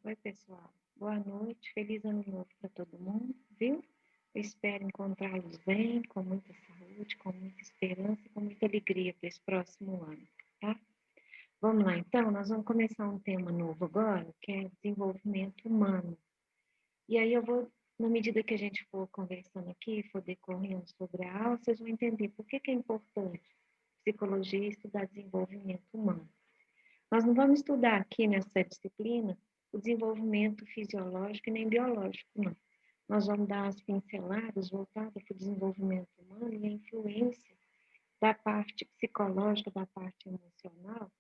Oi, pessoal. Boa noite. Feliz ano novo para todo mundo, viu? Eu espero encontrá-los bem, com muita saúde, com muita esperança e com muita alegria para esse próximo ano, tá? Vamos lá, então. Nós vamos começar um tema novo agora, que é desenvolvimento humano. E aí eu vou, na medida que a gente for conversando aqui, for decorrendo sobre a aula, vocês vão entender por que é importante psicologia estudar desenvolvimento humano. Nós não vamos estudar aqui nessa disciplina o desenvolvimento fisiológico e nem biológico, não. Nós vamos dar as pinceladas voltadas para o desenvolvimento humano e a influência da parte psicológica, da parte emocional,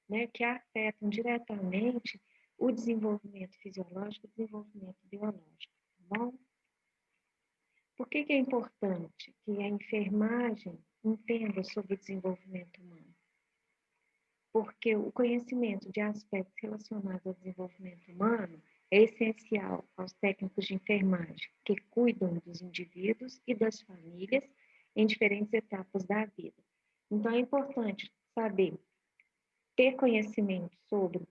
né, que afetam diretamente o desenvolvimento fisiológico e o desenvolvimento biológico, tá bom? Por que é importante que a enfermagem entenda sobre o desenvolvimento humano? Porque o conhecimento de aspectos relacionados ao desenvolvimento humano é essencial aos técnicos de enfermagem que cuidam dos indivíduos e das famílias em diferentes etapas da vida. Então, é importante saber, ter conhecimento sobre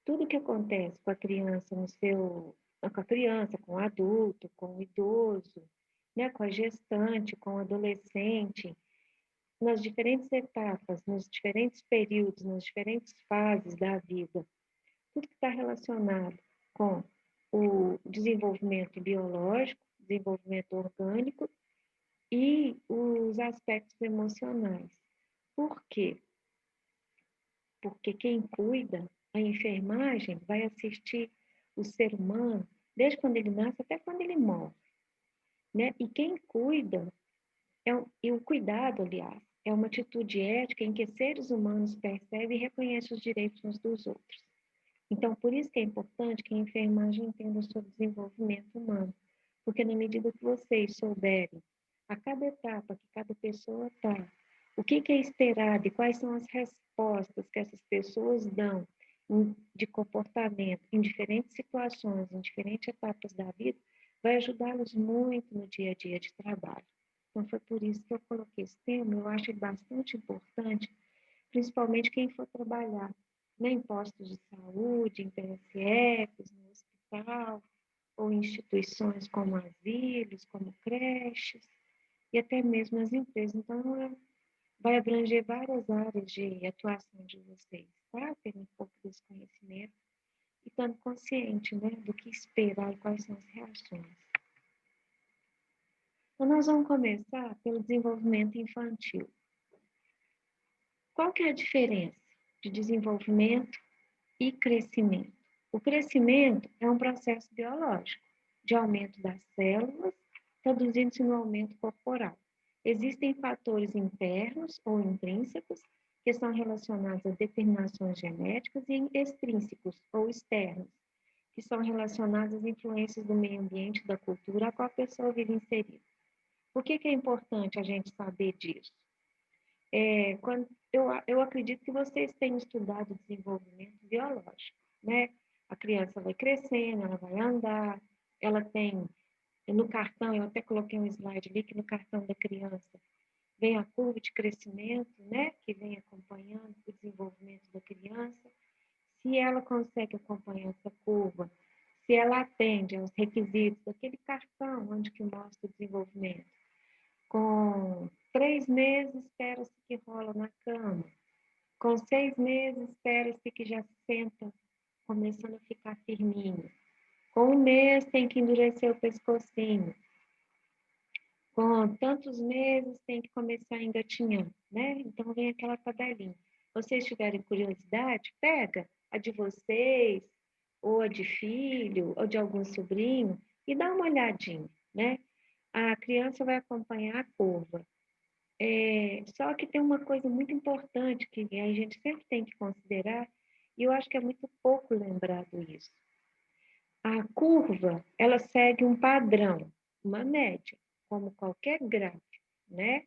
tudo que acontece com a criança com a criança, com o adulto, com o idoso, né, com a gestante, com o adolescente, nas diferentes etapas, nos diferentes períodos, nas diferentes fases da vida, tudo que está relacionado com o desenvolvimento biológico, desenvolvimento orgânico e os aspectos emocionais. Por quê? Porque quem cuida, a enfermagem, vai assistir o ser humano desde quando ele nasce até quando ele morre, né? E quem cuida e o cuidado, aliás, é uma atitude ética em que seres humanos percebem e reconhecem os direitos uns dos outros. Então, por isso que é importante que a enfermagem entenda sobre o desenvolvimento humano, porque na medida que vocês souberem a cada etapa que cada pessoa está, o que é esperado e quais são as respostas que essas pessoas dão de comportamento em diferentes situações, em diferentes etapas da vida, vai ajudá-los muito no dia a dia de trabalho. Então, foi por isso que eu coloquei esse tema, eu acho bastante importante, principalmente quem for trabalhar, né, em postos de saúde, em PSFs, no hospital, ou em instituições como asilos, como creches, e até mesmo as empresas. Então, vai abranger várias áreas de atuação de vocês, tá? Tendo um pouco desse conhecimento e estando consciente, né, do que esperar e quais são as reações. Então, nós vamos começar pelo desenvolvimento infantil. Qual que é a diferença de desenvolvimento e crescimento? O crescimento é um processo biológico de aumento das células, traduzindo-se no aumento corporal. Existem fatores internos ou intrínsecos que são relacionados a determinações genéticas e extrínsecos ou externos, que são relacionados às influências do meio ambiente, da cultura a qual a pessoa vive inserida. Por que é importante a gente saber disso? Eu acredito que vocês tenham estudado desenvolvimento biológico, né? A criança vai crescendo, ela vai andar, ela tem, no cartão, eu até coloquei um slide ali, que no cartão da criança vem a curva de crescimento, né? Que vem acompanhando o desenvolvimento da criança. Se ela consegue acompanhar essa curva, se ela atende aos requisitos daquele cartão onde que mostra o desenvolvimento, com 3 meses, espera-se que rola na cama. Com 6 meses, espera-se que já senta, começando a ficar firminho. Com 1 mês, tem que endurecer o pescocinho. Com tantos meses, tem que começar a engatinhar, né? Então, vem aquela tabelinha. Se vocês tiverem curiosidade, pega a de vocês, ou a de filho, ou de algum sobrinho, e dá uma olhadinha, né? A criança vai acompanhar a curva. Só que tem uma coisa muito importante que a gente sempre tem que considerar, e eu acho que é muito pouco lembrado isso. A curva, ela segue um padrão, uma média, como qualquer gráfico, né?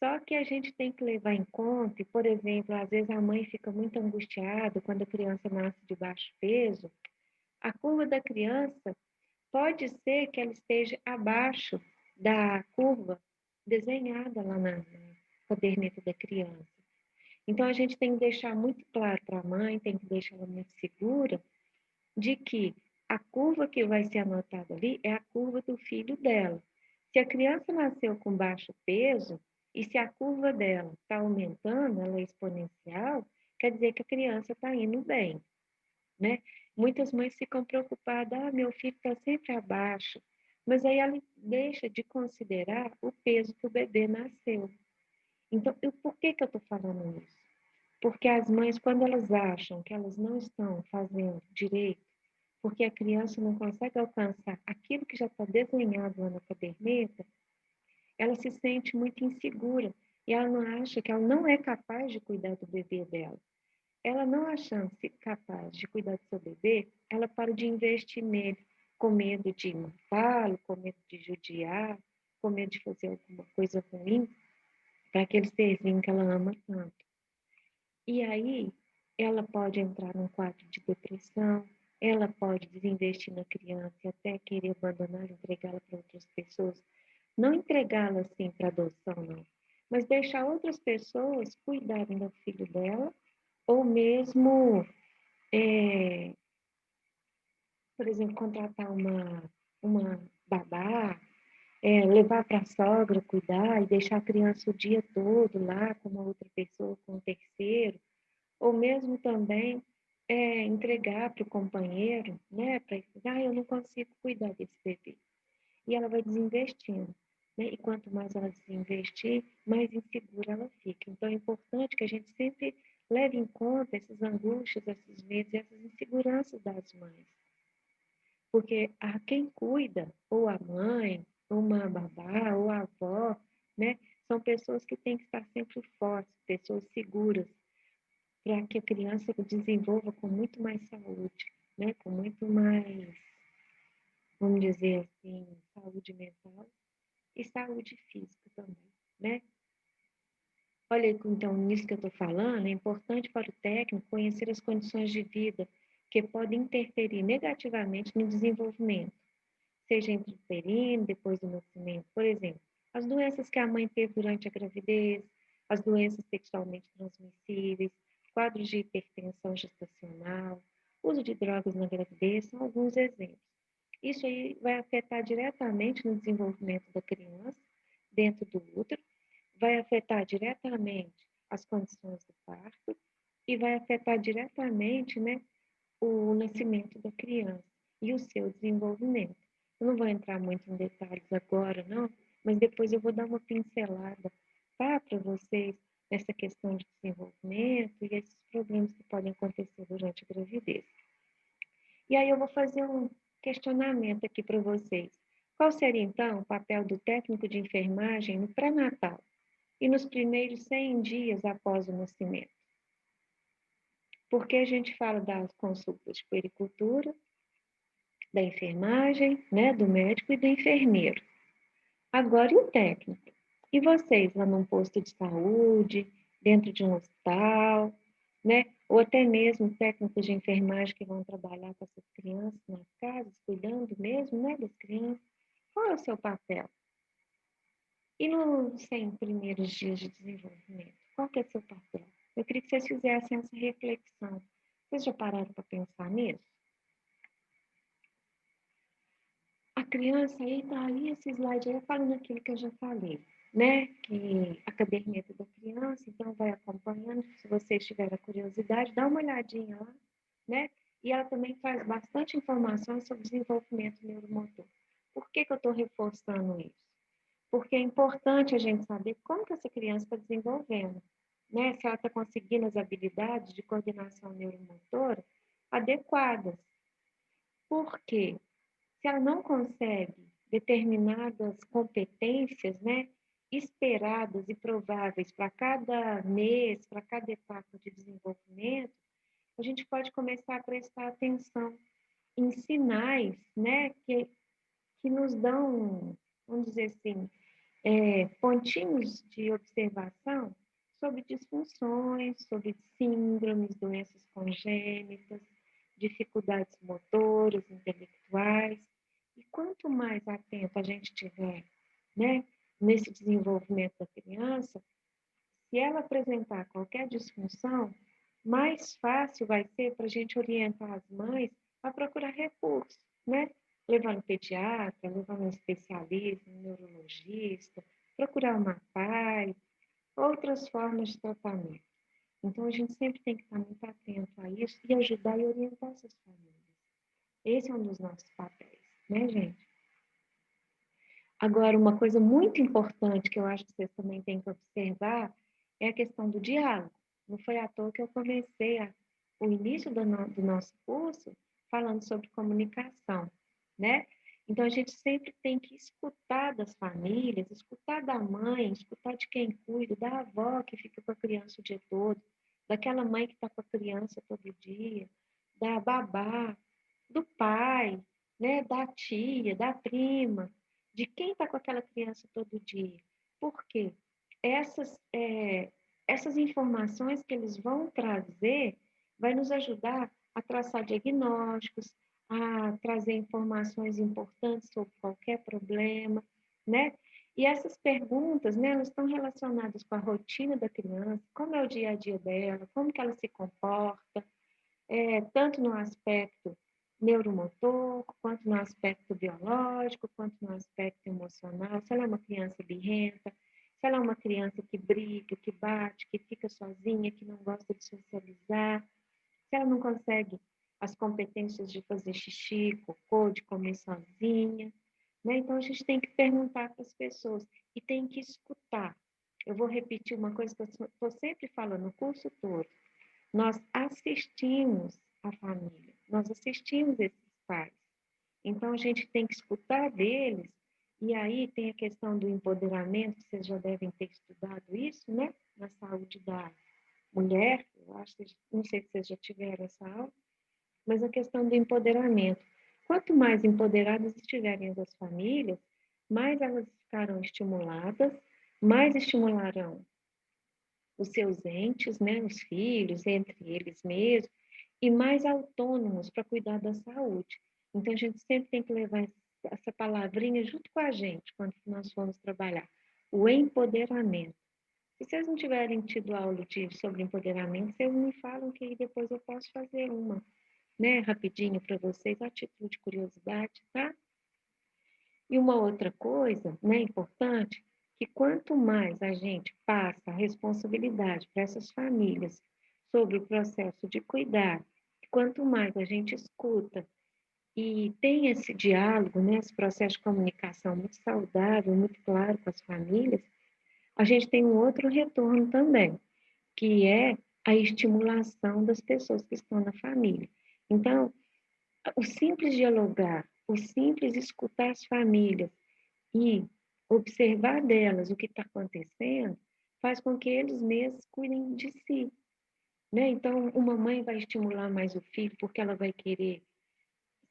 Só que a gente tem que levar em conta, e, por exemplo, às vezes a mãe fica muito angustiada quando a criança nasce de baixo peso, a curva da criança pode ser que ela esteja abaixo da curva desenhada lá na caderneta da criança. Então, a gente tem que deixar muito claro para a mãe, tem que deixar ela muito segura, de que a curva que vai ser anotada ali é a curva do filho dela. Se a criança nasceu com baixo peso, e se a curva dela está aumentando, ela é exponencial, quer dizer que a criança está indo bem, né? Muitas mães ficam preocupadas, meu filho está sempre abaixo, mas aí ela deixa de considerar o peso que o bebê nasceu. Então, por que eu estou falando isso? Porque as mães, quando elas acham que elas não estão fazendo direito, porque a criança não consegue alcançar aquilo que já está desenhado lá na caderneta, ela se sente muito insegura e ela não acha que ela não é capaz de cuidar do bebê dela. Ela não achando-se capaz de cuidar do seu bebê, ela para de investir nele, com medo de matá-lo, com medo de judiar, com medo de fazer alguma coisa ruim para aquele serzinho que ela ama tanto. E aí, ela pode entrar num quadro de depressão, ela pode desinvestir na criança e até querer abandonar, entregá-la para outras pessoas. Não entregá-la assim para adoção, não, mas deixar outras pessoas cuidarem do filho dela, ou mesmo, por exemplo, contratar uma babá, levar para a sogra cuidar e deixar a criança o dia todo lá com uma outra pessoa, com um terceiro, ou mesmo também entregar para o companheiro, né, para eu não consigo cuidar desse bebê. E ela vai desinvestindo, né? E quanto mais ela desinvestir, mais insegura ela fica. Então é importante que a gente sempre leve em conta essas angústias, esses medos, essas inseguranças das mães. Porque a quem cuida, ou a mãe, ou uma babá, ou a avó, né, são pessoas que têm que estar sempre fortes, pessoas seguras, para que a criança desenvolva com muito mais saúde, né? Com muito mais, vamos dizer assim, saúde mental e saúde física também, né? Olha, então, nisso que eu estou falando, é importante para o técnico conhecer as condições de vida que podem interferir negativamente no desenvolvimento, seja intrauterino, depois do nascimento, por exemplo, as doenças que a mãe teve durante a gravidez, as doenças sexualmente transmissíveis, quadros de hipertensão gestacional, uso de drogas na gravidez, são alguns exemplos. Isso aí vai afetar diretamente no desenvolvimento da criança dentro do útero, vai afetar diretamente as condições do parto e vai afetar diretamente, né, o nascimento da criança e o seu desenvolvimento. Eu não vou entrar muito em detalhes agora, não, mas depois eu vou dar uma pincelada, tá, para vocês nessa questão de desenvolvimento e esses problemas que podem acontecer durante a gravidez. E aí eu vou fazer um questionamento aqui para vocês. Qual seria, então, o papel do técnico de enfermagem no pré-natal e nos primeiros 100 dias após o nascimento? Porque a gente fala das consultas de puericultura, da enfermagem, né, do médico e do enfermeiro. Agora, e o técnico? E vocês lá num posto de saúde, dentro de um hospital, né? Ou até mesmo técnicos de enfermagem que vão trabalhar com essas crianças nas casas, cuidando mesmo, né, das crianças. Qual é o seu papel? E nos 100 primeiros dias de desenvolvimento, qual que é o seu papel? Eu queria que vocês fizessem essa reflexão. Vocês já pararam para pensar nisso? A criança aí tá aí, esse slide aí é falando aquilo que eu já falei, né? Que a caderneta da criança, então vai acompanhando, se vocês tiverem curiosidade, dá uma olhadinha lá, né? E ela também traz bastante informações sobre desenvolvimento neuromotor. Por que eu estou reforçando isso? Porque é importante a gente saber como que essa criança está desenvolvendo, né? Se ela está conseguindo as habilidades de coordenação neuromotora adequadas. Por quê? Se ela não consegue determinadas competências, né, esperadas e prováveis para cada mês, para cada etapa de desenvolvimento, a gente pode começar a prestar atenção em sinais, né, que nos dão, vamos dizer assim, pontinhos de observação sobre disfunções, sobre síndromes, doenças congênitas, dificuldades motoras, intelectuais. E quanto mais atento a gente tiver, né, nesse desenvolvimento da criança, se ela apresentar qualquer disfunção, mais fácil vai ser para a gente orientar as mães a procurar recursos, né? Levar no pediatra, levar no especialista, no neurologista, procurar uma PAI, outras formas de tratamento. Então, a gente sempre tem que estar muito atento a isso e ajudar e orientar essas famílias. Esse é um dos nossos papéis, né, gente? Agora, uma coisa muito importante que eu acho que vocês também têm que observar é a questão do diálogo. Não foi à toa que eu comecei o início do nosso curso falando sobre comunicação, né? Então, a gente sempre tem que escutar das famílias, escutar da mãe, escutar de quem cuida, da avó que fica com a criança o dia todo, daquela mãe que está com a criança todo dia, da babá, do pai, né? Da tia, da prima, de quem está com aquela criança todo dia. Por quê? Essas informações que eles vão trazer vai nos ajudar a traçar diagnósticos, a trazer informações importantes sobre qualquer problema, né? E essas perguntas, né, elas estão relacionadas com a rotina da criança, como é o dia a dia dela, como que ela se comporta, tanto no aspecto neuromotor, quanto no aspecto biológico, quanto no aspecto emocional, se ela é uma criança birrenta, se ela é uma criança que briga, que bate, que fica sozinha, que não gosta de socializar, se ela não consegue as competências de fazer xixi, cocô, de comer sozinha, né? Então, a gente tem que perguntar para as pessoas e tem que escutar. Eu vou repetir uma coisa que eu estou sempre falando no curso todo. Nós assistimos a família, nós assistimos esses pais. Então, a gente tem que escutar deles, e aí tem a questão do empoderamento, vocês já devem ter estudado isso, né? Na saúde da mulher, eu acho que, não sei se vocês já tiveram essa aula, mas a questão do empoderamento. Quanto mais empoderadas estiverem as famílias, mais elas ficarão estimuladas, mais estimularão os seus entes, né, os filhos, entre eles mesmos, e mais autônomos para cuidar da saúde. Então, a gente sempre tem que levar essa palavrinha junto com a gente quando nós formos trabalhar. O empoderamento. Se vocês não tiverem tido aula sobre empoderamento, vocês me falam que aí depois eu posso fazer uma, né, rapidinho para vocês, a título de curiosidade, tá? E uma outra coisa, né, importante, que quanto mais a gente passa a responsabilidade para essas famílias sobre o processo de cuidar, quanto mais a gente escuta e tem esse diálogo, né, esse processo de comunicação muito saudável, muito claro com as famílias, a gente tem um outro retorno também, que é a estimulação das pessoas que estão na família. Então, o simples dialogar, o simples escutar as famílias e observar delas o que está acontecendo, faz com que eles mesmos cuidem de si, né? Então, uma mãe vai estimular mais o filho porque ela vai querer,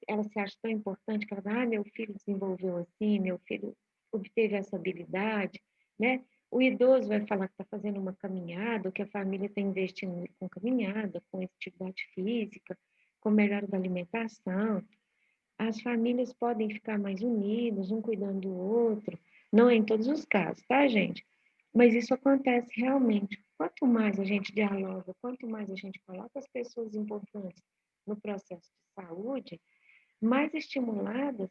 ela se acha tão importante que ela vai, meu filho desenvolveu assim, meu filho obteve essa habilidade, né? O idoso vai falar que está fazendo uma caminhada, ou que a família está investindo com caminhada, com atividade física, com melhora da alimentação. As famílias podem ficar mais unidas, um cuidando do outro, não em todos os casos, tá, gente? Mas isso acontece realmente. Quanto mais a gente dialoga, quanto mais a gente coloca as pessoas importantes no processo de saúde, mais estimuladas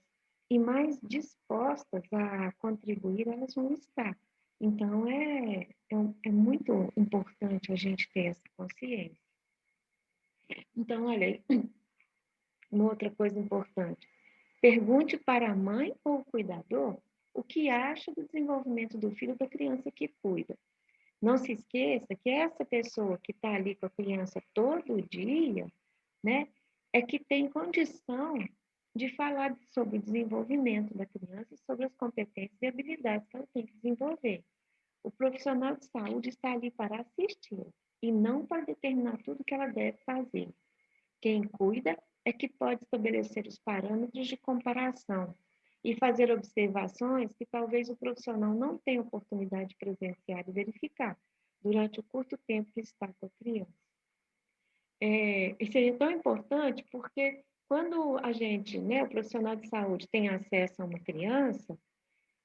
e mais dispostas a contribuir elas vão estar. Então, é muito importante a gente ter essa consciência. Então, olha aí, uma outra coisa importante. Pergunte para a mãe ou o cuidador o que acha do desenvolvimento do filho da criança que cuida. Não se esqueça que essa pessoa que está ali com a criança todo dia, né, é que tem condição de falar sobre o desenvolvimento da criança e sobre as competências e habilidades que ela tem que desenvolver. O profissional de saúde está ali para assistir e não para determinar tudo que ela deve fazer. Quem cuida é que pode estabelecer os parâmetros de comparação e fazer observações que talvez o profissional não tenha oportunidade de presenciar e verificar durante o curto tempo que está com a criança. Isso é tão importante porque quando a gente, né, o profissional de saúde tem acesso a uma criança,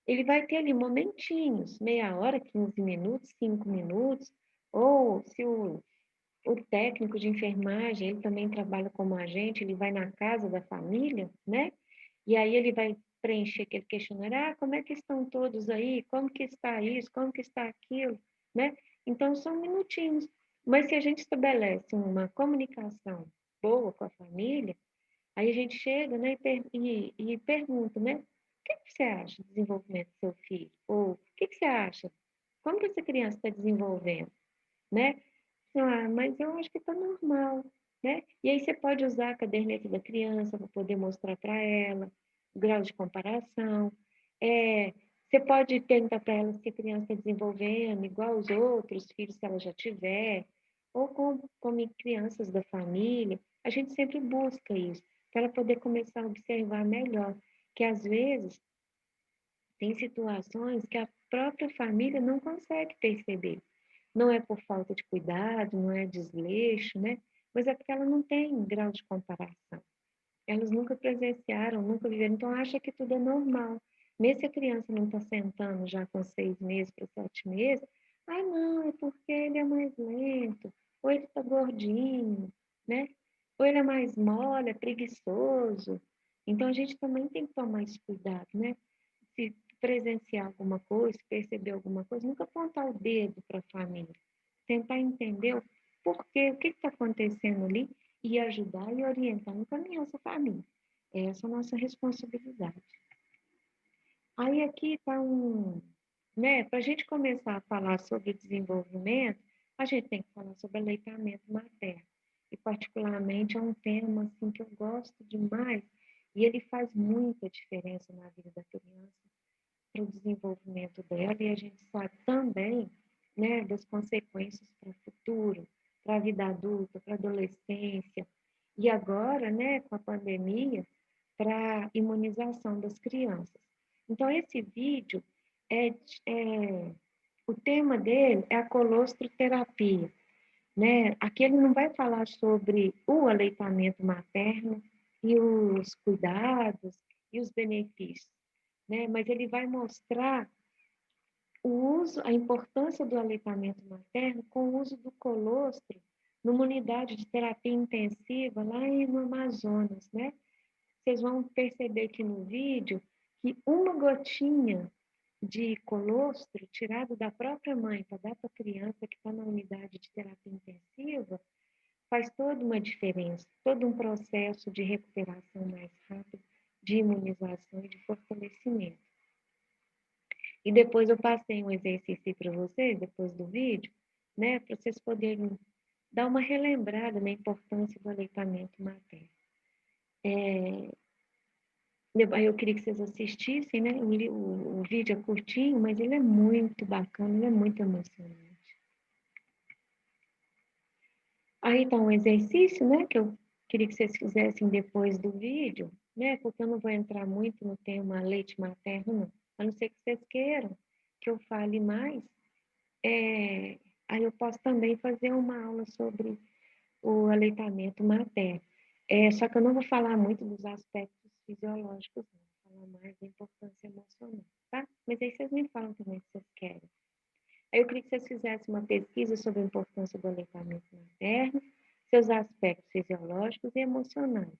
ele vai ter ali momentinhos, meia hora, 15 minutos, 5 minutos, ou se o O técnico de enfermagem, ele também trabalha como agente, ele vai na casa da família, né? E aí ele vai preencher aquele questionário, como é que estão todos aí? Como que está isso? Como que está aquilo? Né? Então, são minutinhos. Mas se a gente estabelece uma comunicação boa com a família, aí a gente chega, né, e pergunta, né? O que você acha do desenvolvimento do seu filho? Ou o que você acha? Como que essa criança está desenvolvendo? Né? Mas eu acho que está normal, né? E aí você pode usar a caderneta da criança para poder mostrar para ela o grau de comparação. Você pode perguntar para ela se a criança está desenvolvendo igual aos outros filhos que ela já tiver, ou como crianças da família. A gente sempre busca isso, para ela poder começar a observar melhor, que às vezes tem situações que a própria família não consegue perceber. Não é por falta de cuidado, não é desleixo, né? Mas é porque ela não tem grau de comparação. Elas nunca presenciaram, nunca viveram, então acha que tudo é normal. Mesmo se a criança não está sentando já com 6 meses para 7 meses, não, é porque ele é mais lento, ou ele está gordinho, né? Ou ele é mais mole, é preguiçoso. Então a gente também tem que tomar esse cuidado, né? Se presenciar alguma coisa, perceber alguma coisa, nunca apontar o dedo para a família. Tentar entender o porquê, o que está acontecendo ali e ajudar e orientar, encaminhar essa família. Essa é a nossa responsabilidade. Aí aqui está né, para a gente começar a falar sobre desenvolvimento, a gente tem que falar sobre aleitamento materno. E particularmente é um tema assim, que eu gosto demais e ele faz muita diferença na vida da criança, para o desenvolvimento dela, e a gente sabe também, né, das consequências para o futuro, para a vida adulta, para a adolescência, e agora, né, com a pandemia, para a imunização das crianças. Então, esse vídeo, é, o tema dele é a colostroterapia, né? Aqui ele não vai falar sobre o aleitamento materno e os cuidados e os benefícios, né? Mas ele vai mostrar o uso, a importância do aleitamento materno com o uso do colostro numa unidade de terapia intensiva lá no Amazonas, né? Vocês vão perceber aqui no vídeo que uma gotinha de colostro tirado da própria mãe para dar para a criança que está na unidade de terapia intensiva faz toda uma diferença, todo um processo de recuperação mais rápido, de imunização e de fortalecimento. E depois eu passei um exercício para vocês, depois do vídeo, né, para vocês poderem dar uma relembrada na importância do aleitamento materno. Eu queria que vocês assistissem, né? O vídeo é curtinho, mas ele é muito bacana, ele é muito emocionante. Aí tá um exercício, né, que eu queria que vocês fizessem depois do vídeo, né, porque eu não vou entrar muito no tema leite materno, não. A não ser que vocês queiram que eu fale mais. Aí eu posso também fazer uma aula sobre o aleitamento materno. Só que eu não vou falar muito dos aspectos fisiológicos, não. Vou falar mais da importância emocional, tá? Mas aí vocês me falam também se vocês querem. Aí eu queria que vocês fizessem uma pesquisa sobre a importância do aleitamento materno, seus aspectos fisiológicos e emocionais,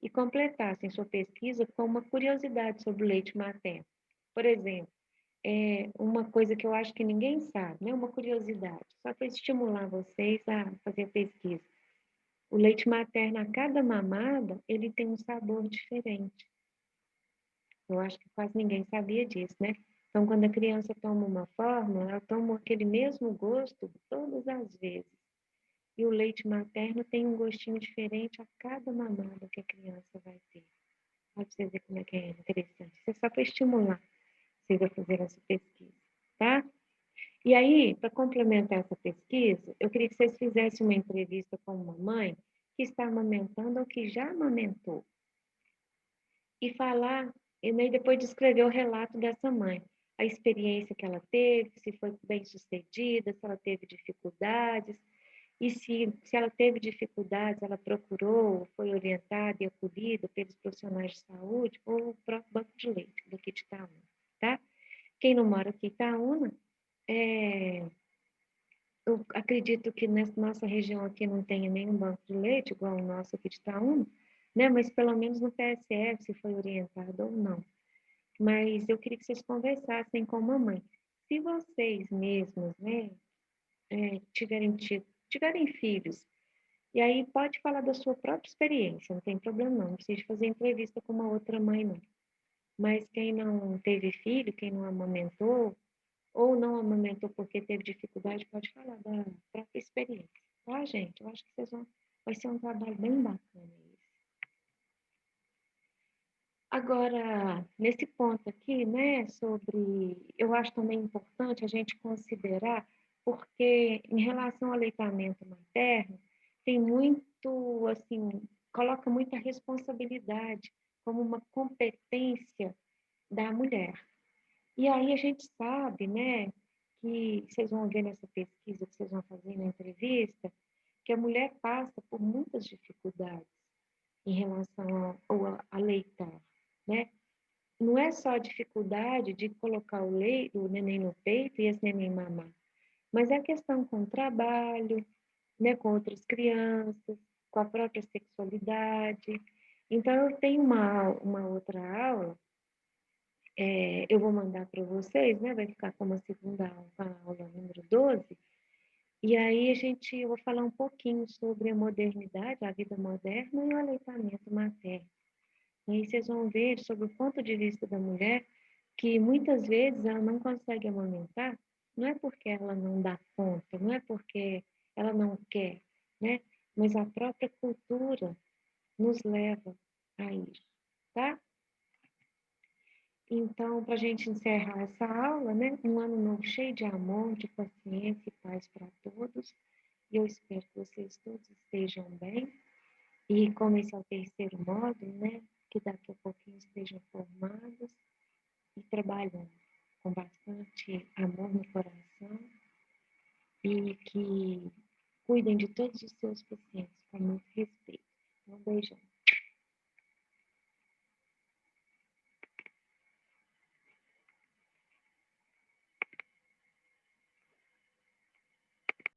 e completassem sua pesquisa com uma curiosidade sobre o leite materno. Por exemplo, uma coisa que eu acho que ninguém sabe, né? Uma curiosidade, só para estimular vocês a fazer a pesquisa. O leite materno, a cada mamada, ele tem um sabor diferente. Eu acho que quase ninguém sabia disso, né? Então, quando a criança toma uma fórmula, ela toma aquele mesmo gosto todas as vezes. E o leite materno tem um gostinho diferente a cada mamada que a criança vai ter. Pode você ver como é que é interessante. Isso é só para estimular vocês a fazer essa pesquisa, tá? E aí, para complementar essa pesquisa, eu queria que vocês fizessem uma entrevista com uma mãe que está amamentando ou que já amamentou. E falar, e daí depois descrever o relato dessa mãe. A experiência que ela teve, se foi bem sucedida, se ela teve dificuldades, e se ela teve dificuldades, ela procurou, foi orientada e acolhida pelos profissionais de saúde ou o próprio banco de leite daqui de Itaúna, tá? Quem não mora aqui em Itaúna, eu acredito que nessa nossa região aqui não tenha nenhum banco de leite, igual o nosso aqui de Itaúna, né? Mas pelo menos no PSF, se foi orientado ou não. Mas eu queria que vocês conversassem com a mamãe. Se vocês mesmos, né, tiverem filhos, e aí pode falar da sua própria experiência, não tem problema não precisa fazer entrevista com uma outra mãe, não. Mas quem não teve filho, quem não amamentou, ou não amamentou porque teve dificuldade, pode falar da própria experiência, tá, gente? Eu acho que vai ser um trabalho bem bacana isso. Agora, nesse ponto aqui, né, eu acho também importante a gente considerar, porque em relação ao aleitamento materno, tem muito, assim, coloca muita responsabilidade como uma competência da mulher. E aí a gente sabe, né, que vocês vão ver nessa pesquisa que vocês vão fazer na entrevista, que a mulher passa por muitas dificuldades em relação ao aleitar, né? Não é só a dificuldade de colocar o neném no peito e esse neném mamar, mas é a questão com o trabalho, né, com outras crianças, com a própria sexualidade. Então, eu tenho uma outra aula, eu vou mandar para vocês, né, vai ficar como a segunda aula, a aula número 12, e aí eu vou falar um pouquinho sobre a modernidade, a vida moderna e o aleitamento materno. E aí vocês vão ver sobre o ponto de vista da mulher que muitas vezes ela não consegue amamentar, não é porque ela não dá conta, não é porque ela não quer, né? Mas a própria cultura nos leva a isso, tá? Então, para a gente encerrar essa aula, né? Um ano novo cheio de amor, de paciência e paz para todos. E eu espero que vocês todos estejam bem. E como esse é o terceiro módulo, né? Que daqui a pouquinho estejam formados e trabalhando com bastante amor no coração e que cuidem de todos os seus pacientes com muito respeito. Um beijão.